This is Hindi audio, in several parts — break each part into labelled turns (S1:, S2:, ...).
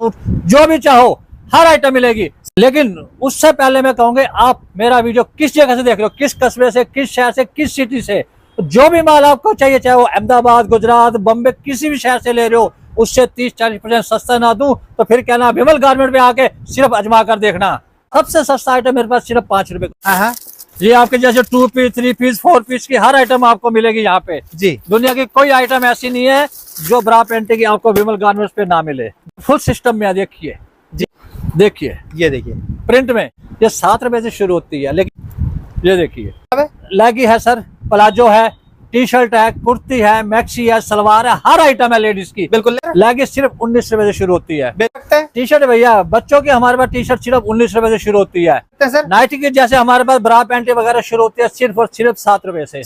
S1: जो भी चाहो हर आइटम मिलेगी। लेकिन उससे पहले मैं कहूंगा आप मेरा वीडियो किस जगह से देख रहे हो, किस कस्बे से, किस शहर से, किस सिटी से, जो भी माल आपको चाहिए, चाहे वो अहमदाबाद, गुजरात, बम्बे, किसी भी शहर से ले रहे हो, उससे 30-40% सस्ता ना दूं तो फिर कहना विमल गारमेंट में आके सिर्फ अजमा कर देखना। सबसे सस्ता आइटम मेरे पास सिर्फ 5 रुपए का। ये आपके जैसे 2 पीस, 3 पीस, 4 पीस की हर आइटम आपको मिलेगी यहाँ पे जी। दुनिया की कोई आइटम ऐसी नहीं है जो ब्रा पेंटिंग की आपको विमल गारमेंट्स पे ना मिले। फुल सिस्टम में देखिए जी, देखिए ये देखिए प्रिंट में ये 7 रुपए से शुरू होती है, लेकिन ये देखिए लेगी है सर, प्लाजो है, टी शर्ट है, कुर्ती है, मैक्सी है, सलवार है, हर आइटम है लेडीज की। बिल्कुल लेगी सिर्फ 19 रुपए से शुरू होती है। टी शर्ट भैया बच्चों की हमारे पास टी शर्ट सिर्फ 19 रुपए से शुरू होती है। नाइटी की जैसे हमारे पास ब्रा पैंट वगैरह शुरू होती है सिर्फ और सिर्फ 7 रुपए से।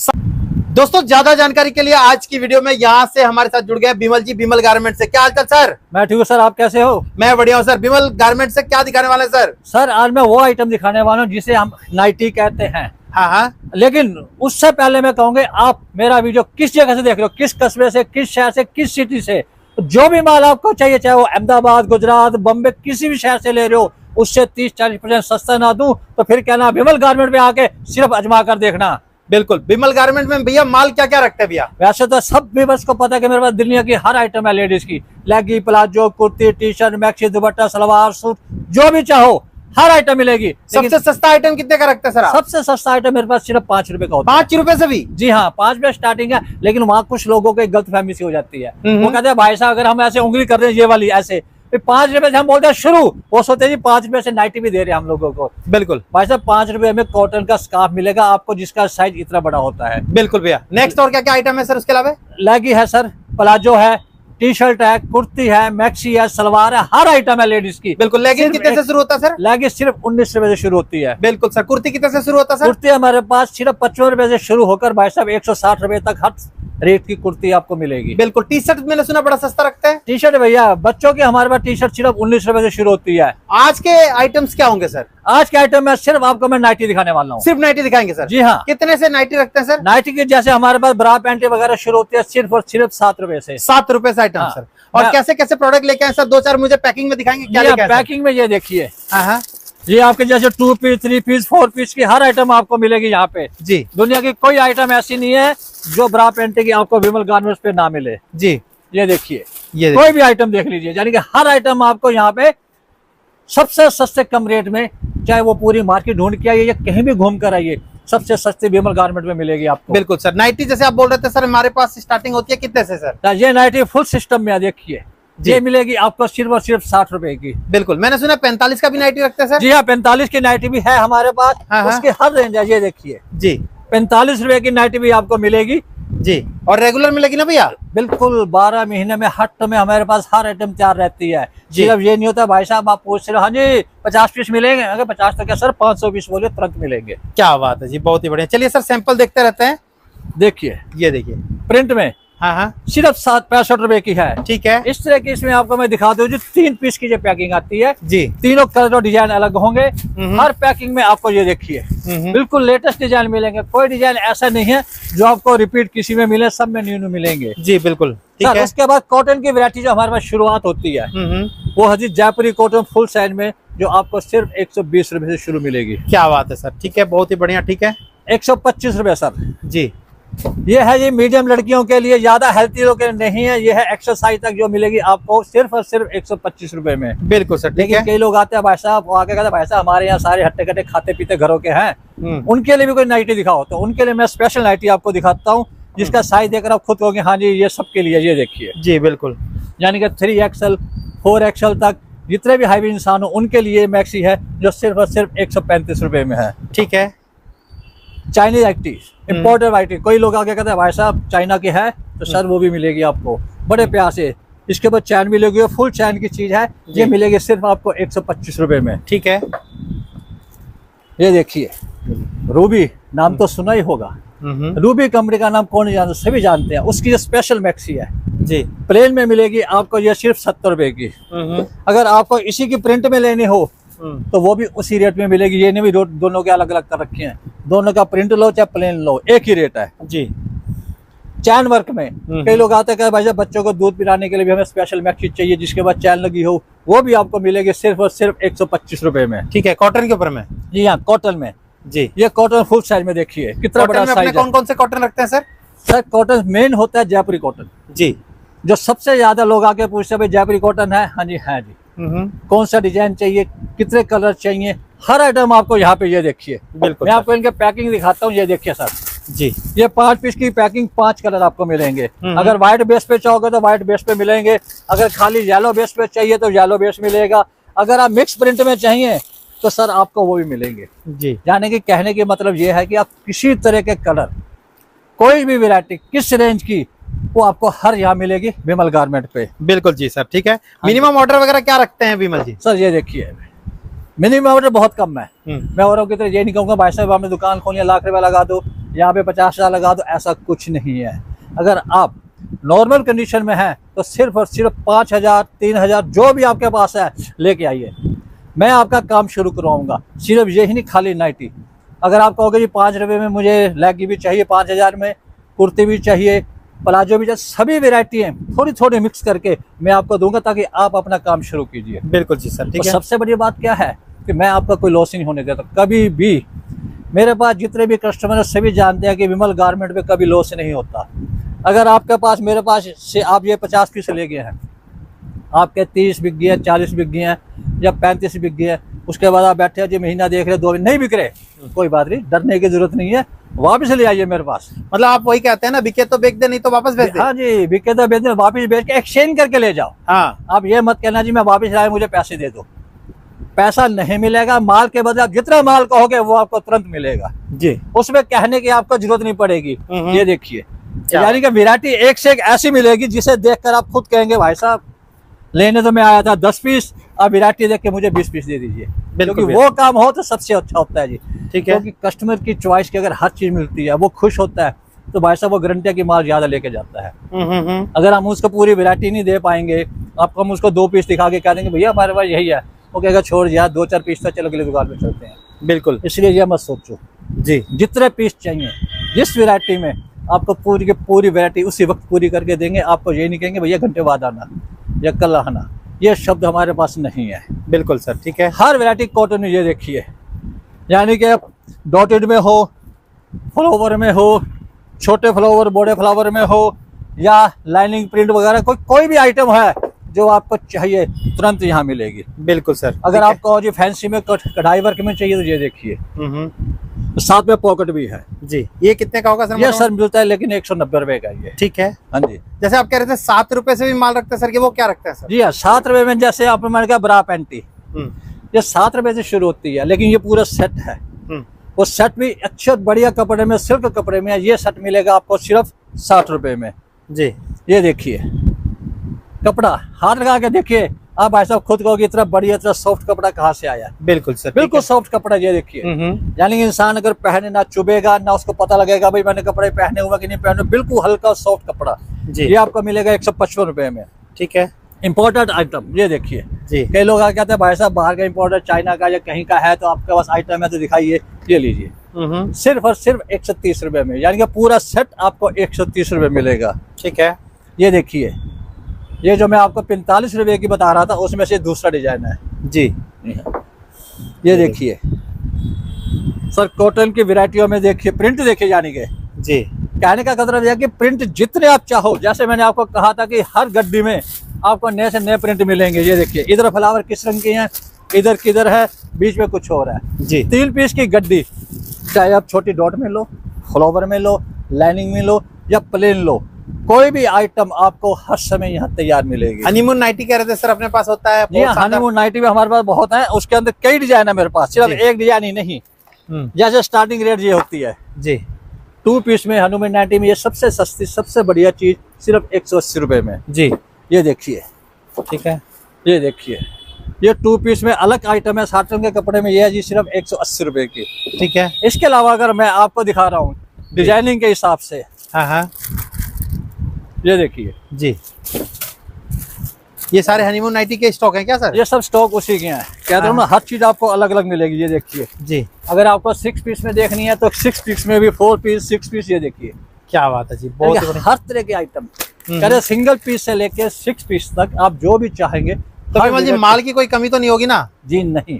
S2: दोस्तों ज्यादा जानकारी के लिए आज की वीडियो में यहाँ से हमारे साथ जुड़ गए बिमल जी, बिमल गारमेंट से। क्या हालचाल सर?
S1: मैं ठीक हूँ सर, आप कैसे हो?
S2: मैं बढ़िया हूँ सर। बिमल गारमेंट से क्या दिखाने वाले सर?
S1: सर आज मैं वो आइटम दिखाने वाला हूँ जिसे हम नाइटी कहते हैं।
S2: हाँ,
S1: लेकिन उससे पहले मैं कहूंगा आप मेरा वीडियो किस जगह से देख रहे हो, किस कस्बे से, किस शहर से, किस सिटी से, जो भी माल आपको चाहिए, चाहे वो अहमदाबाद, गुजरात, बम्बे, किसी भी शहर से ले रहे हो, उससे 30-40% सस्ता ना दूं तो फिर कहना विमल गारमेंट में आके सिर्फ अजमा कर देखना।
S2: बिल्कुल। बिमल गारमेंट में भैया माल क्या क्या रखते हैं भैया?
S1: वैसे तो सब भी बस को पता है कि मेरे पास दुनिया की हर आइटम है लेडीज की। लेगी, palazzo, kurti, T shirt, maxi, दुपट्टा, सलवार सूट, जो भी चाहो हर आइटम मिलेगी।
S2: सबसे सस्ता आइटम कितने का रखते हैं सर?
S1: सबसे सस्ता आइटम मेरे पास सिर्फ 5 रुपए का होता है।
S2: 5 रुपए से भी?
S1: जी हाँ, 5 रुपए स्टार्टिंग है। लेकिन वहाँ कुछ लोगों को गलत फहमी सी हो जाती है। वो कहते हैं भाई साहब अगर हम ऐसे उंगली कर रहे हैं ये वाली ऐसे, फिर 5 रुपए से हम बोलते हैं शुरू, वो सोचते हैं जी 5 रुपए से नाइटी भी दे रहे हैं हम लोगों को।
S2: बिल्कुल
S1: भाई साहब 5 रुपए में कॉटन का स्कार्फ मिलेगा आपको जिसका साइज इतना बड़ा होता है।
S2: बिल्कुल भैया। नेक्स्ट और क्या क्या आइटम है सर उसके अलावा?
S1: लेगी है सर, प्लाजो है, टी शर्ट है, कुर्ती है, मैक्सी है, सलवार है, हर आइटम है लेडीज की।
S2: बिल्कुल। लेगिंग कितने से शुरू होता है सर?
S1: लेगी सिर्फ 19 रुपए से शुरू होती है।
S2: बिल्कुल सर। कुर्ती कितने से शुरू होता है सर?
S1: कुर्ती हमारे पास सिर्फ 55 रुपए से शुरू होकर भाई साहब 160 रुपए तक हर रेट की कुर्ती आपको मिलेगी।
S2: बिल्कुल। टी शर्ट मैंने सुना बड़ा सस्ता रखता है।
S1: टी शर्ट भैया बच्चों की हमारे पास टी शर्ट सिर्फ 19 रुपए से शुरू होती है।
S2: आज के आइटम्स क्या होंगे सर?
S1: आज के आइटम में सिर्फ आपको मैं नाइटी दिखाने वाला हूँ।
S2: सिर्फ नाइटी दिखाएंगे सर?
S1: जी हाँ।
S2: कितने से नाइटी रखते हैं सर?
S1: नाइटी की जैसे हमारे पास ब्रा पैंट वगैरह शुरू होती है सिर्फ और सिर्फ 7 रुपए से।
S2: 7 रुपए से आइटम सर। और कैसे कैसे प्रोडक्ट लेके आए सर? 2-4 मुझे पैकिंग में दिखाएंगे क्या लेके आए?
S1: पैकिंग में ये देखिए,
S2: हाँ,
S1: ये आपके जैसे 2 पीस, 3 पीस, 4 पीस की हर आइटम आपको मिलेगी यहाँ पे जी। दुनिया की कोई आइटम ऐसी नहीं है जो ब्रा पेंटिंग की आपको विमल गारमेंट्स पे ना मिले जी। ये देखिए, कोई भी आइटम देख लीजिए, यानी कि हर आइटम आपको यहाँ पे सबसे सस्ते कम रेट में, चाहे वो पूरी मार्केट ढूंढ के आइए या कहीं भी घूम कर आइए, सबसे सस्ती विमल गारमेंट में मिलेगी आपको।
S2: बिल्कुल सर। नाइटी जैसे आप बोल रहे थे सर हमारे पास स्टार्टिंग होती है कितने से सर?
S1: ये नाइटी फुल सिस्टम में देखिए, ये मिलेगी आपको सिर्फ और सिर्फ 60 रुपए की।
S2: बिल्कुल। मैंने सुना 45 का भी नाइटी रखते हैं सर?
S1: जी हाँ, 45 की नाइटी भी है हमारे पास। उसकी हर रेंज है, ये देखिए
S2: जी।
S1: 45 रुपए की नाइटी भी आपको मिलेगी
S2: जी। और रेगुलर मिलेगी ना भैया?
S1: बिल्कुल। 12 महीने में हट में हमारे पास हर आइटम तैयार रहती है। सिर्फ ये नहीं होता भाई साहब आप पूछ रहे हो हाँ जी 50 पीस मिलेंगे, अगर 50 तो क्या सर 500 पीस बोले तुरंत मिलेंगे।
S2: क्या बात है जी, बहुत ही बढ़िया। चलिए सर सैंपल देखते रहते हैं।
S1: देखिए
S2: ये देखिए
S1: प्रिंट में,
S2: हाँ,
S1: सिर्फ 65 रुपए की है।
S2: ठीक है।
S1: इस तरह की इसमें आपको मैं दिखा दूं जी 3 पीस की जो पैकिंग आती है
S2: जी।
S1: तीनों कलर और डिजाइन अलग होंगे हर पैकिंग में। आपको ये देखिए बिल्कुल लेटेस्ट डिजाइन मिलेंगे, कोई डिजाइन ऐसा नहीं है जो आपको रिपीट किसी में मिले, सब में न्यू मिलेंगे जी। बिल्कुल ठीक है। उसके बाद कॉटन की वैरायटी जो हमारे पास शुरुआत होती है वो हजी जयपुरी कॉटन फुल साइज में, जो आपको सिर्फ 120 रुपए से शुरू मिलेगी।
S2: क्या बात है सर, ठीक है, बहुत ही बढ़िया। ठीक है।
S1: 125 रुपए सर जी।
S2: ये
S1: है ये मीडियम लड़कियों के लिए, ज्यादा हेल्थी लोग के नहीं है। ये है एक्सरसाइज तक जो मिलेगी आपको सिर्फ और सिर्फ 125 रुपए में।
S2: बिल्कुल सर ठीक है।
S1: कई लोग आते हैं भाई साहब, वो आके कहते हैं भाई साहब हमारे यहाँ सारे हट्टे कट्टे खाते पीते घरों के हैं, उनके लिए भी कोई नाइटी दिखाओ, तो उनके लिए मैं स्पेशल नाइटी आपको दिखाता हूँ जिसका साइज देखकर आप खुद कहोगे हाँ जी ये सबके लिए। ये देखिए जी। बिल्कुल। यानी कि 3XL 4XL तक जितने भी हाईवी इंसान हो उनके लिए मैक्सी है जो सिर्फ और सिर्फ 135 रुपए में है।
S2: ठीक है।
S1: चाइनीज आईटी, इम्पोर्टेड आईटी, कोई लोग आगे कहते हैं भाई साहब चाइना की है, तो सर वो भी मिलेगी आपको बड़े प्यार से। इसके ऊपर चैन मिलेगी, फुल चैन की चीज है, ये मिलेगी सिर्फ आपको 125 रुपए में। ठीक है। ये देखिए रूबी, नाम तो सुना ही होगा। रूबी कंपनी का नाम कौन नहीं जानता, सभी जानते हैं। उसकी स्पेशल मैक्सी है जी, प्लेन में मिलेगी आपको ये सिर्फ 70 रुपए की। अगर आपको इसी की प्रिंट में लेनी हो तो वो भी उसी रेट में मिलेगी। ये नहीं भी दोनों के अलग अलग कर रखे हैं, दोनों का प्रिंट लो चाहे प्लेन लो एक ही रेट है जी। चैन वर्क में। कई लोग आते हैं भाई साहब बच्चों को दूध पिलाने के लिए भी हमें स्पेशल मैक्सी चाहिए जिसके बाद चैन लगी हो, वो भी आपको मिलेगी सिर्फ और सिर्फ 125 रुपए में।
S2: ठीक है, कॉटन के ऊपर में?
S1: जी हाँ, कॉटन में
S2: जी।
S1: ये कॉटन फुल साइज में देखिए कितना बड़ा साइज है।
S2: कौन कौन से कॉटन रखते हैं सर?
S1: सर कॉटन मेन होता है जयपुरी कॉटन
S2: जी,
S1: जो सबसे ज्यादा लोग आके पूछते हैं भाई जयपुरी कॉटन है? हाँ जी, है जी। कौन सा डिजाइन चाहिए, कितने कलर चाहिए, हर आइटम आपको यहाँ पे ये देखिए।
S2: बिल्कुल,
S1: मैं आपको इनके पैकिंग दिखाता हूँ, ये देखिए सर
S2: जी।
S1: ये 5 पीस की पैकिंग, 5 कलर आपको मिलेंगे। अगर व्हाइट बेस पे चाहोगे तो व्हाइट बेस पे मिलेंगे, अगर खाली येलो बेस पे चाहिए तो येलो बेस मिलेगा, अगर आप मिक्स प्रिंट में चाहिए तो सर आपको वो भी मिलेंगे
S2: जी।
S1: यानी कि कहने की मतलब ये है कि आप किसी तरह के कलर, कोई भी वैरायटी किस रेंज की, वो आपको हर यहाँ मिलेगी विमल गारमेंट पे।
S2: बिल्कुल जी सर, ठीक है। मिनिमम ऑर्डर वगैरह क्या रखते हैं विमल जी?
S1: सर ये देखिए मिनिमम ऑर्डर बहुत कम है। मैं औरों की तरह ये नहीं कहूँगा भाई साहब आपने दुकान खोली लाख रुपया लगा दो, यहाँ पे 50,000 लगा दो, ऐसा कुछ नहीं है। अगर आप नॉर्मल कंडीशन में हैं तो सिर्फ और सिर्फ 5,000 3,000 जो भी आपके पास है लेके आइए, मैं आपका काम शुरू करवाऊंगा। सिर्फ यही नहीं, खाली नाइटी। अगर आप कहोगे जी 5 रुपये में मुझे लेगी भी चाहिए, 5,000 में कुर्ती भी चाहिए, प्लाजो भी चाहिए, सभी वेरायटी हैं थोड़ी थोड़ी मिक्स करके मैं आपको दूंगा ताकि आप अपना काम शुरू कीजिए।
S2: बिल्कुल जी सर, ठीक है।
S1: सबसे बड़ी बात क्या है कि मैं आपका कोई लॉस नहीं होने देता कभी भी। मेरे पास जितने भी कस्टमर हैं सभी जानते हैं कि विमल गारमेंट में कभी लॉस नहीं होता। अगर आपके पास मेरे पास से आप ये 50 पीस ले गए हैं, आपके 30 बिक गए, 40 बिक गए हैं या 35 बिक गए, उसके बाद आप बैठे हैं जो महीना देख रहे 2 महीने नहीं बिक रहे, कोई बात नहीं, डरने की जरूरत नहीं है, वापस ले आइए मेरे पास।
S2: मतलब आप वही कहते हैं ना, बिके तो बेच दे, नहीं तो वापस भेज दे।
S1: हाँ जी, बिके तो बेच दे, वापस बेच के एक्सचेंज करके ले जाओ।
S2: हाँ,
S1: आप ये मत कहना जी मैं वापस लाया मुझे पैसे दे दो, पैसा नहीं मिलेगा। माल के बदले आप जितना माल कहोगे वो आपको तुरंत मिलेगा
S2: जी।
S1: उसमें कहने की आपको जरूरत नहीं पड़ेगी। ये देखिए यानी कि वैरायटी एक से एक ऐसी मिलेगी जिसे देखकर आप खुद कहेंगे भाई साहब लेने तो मैं आया था 10 पीस, आप वैरायटी देख के मुझे 20 पीस दे दीजिए, क्योंकि वो काम हो तो सबसे अच्छा होता है जी।
S2: ठीक है,
S1: क्योंकि कस्टमर की चॉइस की अगर हर चीज मिलती है वो खुश होता है तो भाई साहब वो गारंटी की माल ज्यादा लेके जाता है। अगर हम उसको पूरी वैरायटी नहीं दे पाएंगे, आपको हम उसको 2 पीस दिखा के कह देंगे भैया हमारे पास यही है, वो कहेगा छोड़ यार 2-4 पीस तो चलो अगली दुकान पे चलते हैं।
S2: बिल्कुल,
S1: इसलिए ये मत सोचो
S2: जी।
S1: जितने पीस चाहिए जिस वैरायटी में आपको पूरी की पूरी वैरायटी उसी वक्त पूरी करके देंगे। आपको ये नहीं कहेंगे भैया घंटे बाद आना या कल आना, ये शब्द हमारे पास नहीं है।
S2: बिल्कुल सर, ठीक है।
S1: हर वैरायटी कॉटन में ये देखिए, यानी कि डॉटेड में हो, फ्लावर में हो, छोटे फ्लावर बड़े फ्लावर में हो, या लाइनिंग प्रिंट वगैरह कोई भी आइटम है जो आपको चाहिए तुरंत यहाँ मिलेगी।
S2: बिल्कुल सर।
S1: अगर आपको जी फैंसी में कढ़ाई वर्क में चाहिए तो ये देखिए, साथ में पॉकेट भी है
S2: जी। ये कितने का होगा सर?
S1: ये सर मिलता है लेकिन 190 रुपए का ये।
S2: ठीक है,
S1: हाँ जी।
S2: जैसे आप कह रहे थे 7 रुपए से भी माल रखते हैं सर, कि वो क्या रखते हैं सर?
S1: जी हाँ, 7 रुपए में जैसे आपने मैंने कहा ब्रा पैंटी, ये 7 रुपए से शुरू होती है, लेकिन ये पूरा सेट है। वो सेट भी अच्छे बढ़िया कपड़े में, सिल्क कपड़े में, ये सेट मिलेगा आपको सिर्फ 60 रुपए में जी। ये देखिए कपड़ा हाथ लगा के देखिए, आप भाई साहब खुद कहोगे इतना बढ़िया इतना सॉफ्ट कपड़ा कहाँ से आया। बिल्कुल सर, बिल्कुल सॉफ्ट कपड़ा ये देखिए। यानी कि इंसान अगर पहने ना चुभेगा ना उसको पता लगेगा भाई मैंने कपड़े पहने हुआ कि नहीं पहने, बिल्कुल हल्का सॉफ्ट कपड़ा जी। ये आपको मिलेगा 155 रुपए में। ठीक है, इम्पोर्टेड आइटम ये देखिए जी। कई लोग आके कहते हैं भाई साहब बाहर का इम्पोर्टेड चाइना का या कहीं का है तो आपके पास आइटम है तो दिखाइए, ये लीजिए सिर्फ और सिर्फ 130 रुपए में, यानी कि पूरा सेट आपको 130 रुपए मिलेगा। ठीक है, ये देखिए ये जो मैं आपको 45 रुपए की बता रहा था उसमें से दूसरा डिजाइन है जी। ये देखिए सर कॉटन की वैरायटियों में देखिए प्रिंट देखिए, यानी कि जी कहने का मतलब यह कि प्रिंट जितने आप चाहो, जैसे मैंने आपको कहा था कि हर गड्डी में आपको नए से नए प्रिंट मिलेंगे। ये देखिए इधर फ्लावर किस रंग के हैं, इधर किधर है, बीच में कुछ और है जी। 3 पीस की गड्डी, चाहे आप छोटी डॉट में लो, फ्लावर में लो, लाइनिंग में लो या प्लेन लो, कोई भी आइटम आपको हर समय यहाँ तैयार मिलेगी।
S2: हनीमून नाइटी कह रहे थे सर अपने पास होता है?
S1: जी हनीमून नाइटी भी हमारे पास बहुत है, उसके अंदर कई डिजाइन है मेरे पास, सिर्फ एक डिजाइन ही नहीं। जैसे स्टार्टिंग रेट ये होती है जी 2 पीस में हनीमून नाइटी में, ये सबसे सस्ती सबसे बढ़िया चीज सिर्फ 180 रुपए में जी। ये देखिए, ठीक है, ये देखिए ये 2 पीस में अलग आइटम है, साटन के कपड़े में ये है जी सिर्फ 180 रुपए की। ठीक है, इसके अलावा अगर मैं आपको दिखा रहा हूँ डिजाइनिंग के हिसाब से, हाँ ये देखिए जी,
S2: ये सारे हनीमून नाइटी के स्टॉक हैं क्या सर?
S1: ये सब स्टॉक उसी के हैं, कहते हैं ना हर चीज आपको अलग अलग मिलेगी। ये देखिए जी, अगर आपको 6 पीस में देखनी है तो 6 पीस में भी 4 पीस 6 पीस, ये देखिए
S2: क्या बात है जी, बहुत ही बढ़िया।
S1: हर तरह के आइटम, करे सिंगल पीस से लेके 6 पीस तक आप जो भी चाहेंगे।
S2: तो विमल जी माल की कोई कमी तो नहीं होगी ना?
S1: जी नहीं,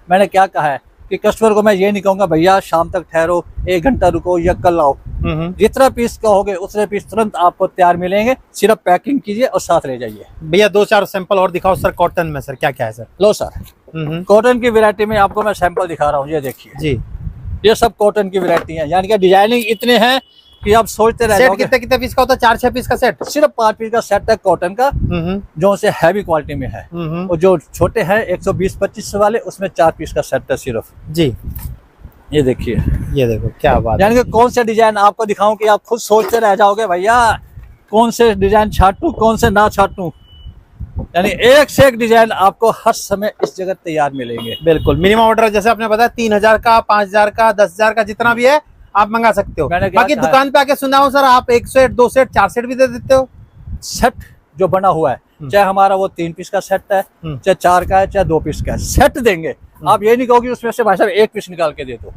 S1: मैंने क्या कहा है कि कस्टमर को मैं ये नहीं कहूंगा भैया शाम तक ठहरो, 1 घंटा रुको या कल आओ। जितना पीस कहोगे उतने पीस तुरंत आपको तैयार मिलेंगे, सिर्फ पैकिंग कीजिए और साथ ले जाइए।
S2: भैया 2-4 सैंपल और दिखाओ सर कॉटन में, सर क्या क्या है सर?
S1: लो सर, कॉटन की वैरायटी में आपको मैं सैंपल दिखा रहा हूँ, ये देखिए
S2: जी।
S1: ये सब कॉटन की वैरायटी है, यानी कि डिजाइनिंग इतने हैं कि आप सोचते रह
S2: सेट
S1: जाओगे।
S2: कितने कितने पीस का होता है? 4-6 पीस का सेट?
S1: सिर्फ 5 पीस का सेट है कॉटन का, जो से हैवी क्वालिटी में है। और जो छोटे हैं 120-25 वाले, उसमें 4 पीस का सेट है सिर्फ।
S2: जी
S1: ये देखिए,
S2: ये देखो क्या बात है।
S1: यानी कि कौन से डिजाइन आपको दिखाऊं कि आप खुद सोचते रह जाओगे भैया कौन से डिजाइन छाटूं कौन से ना छाटूं। यानी एक से एक डिजाइन आपको हर समय इस जगह तैयार मिलेंगे।
S2: बिल्कुल, मिनिमम ऑर्डर जैसे आपने बताया 3000 का, 5000 का, 10,000 का, जितना भी है आप मंगा सकते हो। बाकी दुकान पे आके सुना हो सर आप 1 सेट, 2 सेट, 4 सेट भी दे देते हो।
S1: सेट जो बना हुआ है, चाहे हमारा वो 3 पीस का सेट है, चाहे 4 का है, चाहे 2 पीस का है, सेट देंगे। आप ये नहीं कहोगे उसमें से भाई साहब 1 पीस निकाल के दे दो,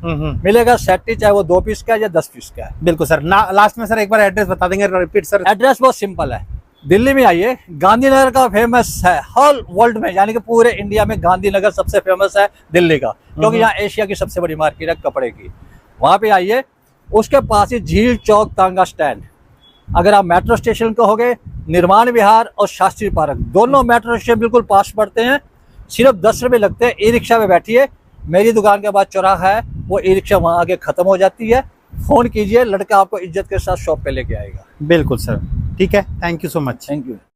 S1: मिलेगा सेट ही, चाहे वो 2 पीस का है या 10 पीस का है।
S2: बिल्कुल सर। लास्ट में सर एक बार एड्रेस बता देंगे, रिपीट सर।
S1: एड्रेस बहुत सिंपल है, दिल्ली में आइए, गांधीनगर का फेमस है होल वर्ल्ड में, यानी कि पूरे इंडिया में गांधीनगर सबसे फेमस है दिल्ली का, क्योंकि यहाँ एशिया की सबसे बड़ी मार्केट है कपड़े की। वहां पे आइए, उसके पास ही झील चौक तांगा स्टैंड। अगर आप मेट्रो स्टेशन कहोगे, निर्माण विहार और शास्त्री पार्क दोनों मेट्रो स्टेशन बिल्कुल पास पड़ते हैं, सिर्फ 10 रुपए लगते हैं। ई रिक्शा में बैठिए, मेरी दुकान के बाद चौराहा है, वो ई रिक्शा वहां आगे खत्म हो जाती है, फोन कीजिए, लड़का आपको इज्जत के साथ शॉप पे लेके आएगा।
S2: बिल्कुल सर, ठीक है, thank you so much.
S1: Thank you.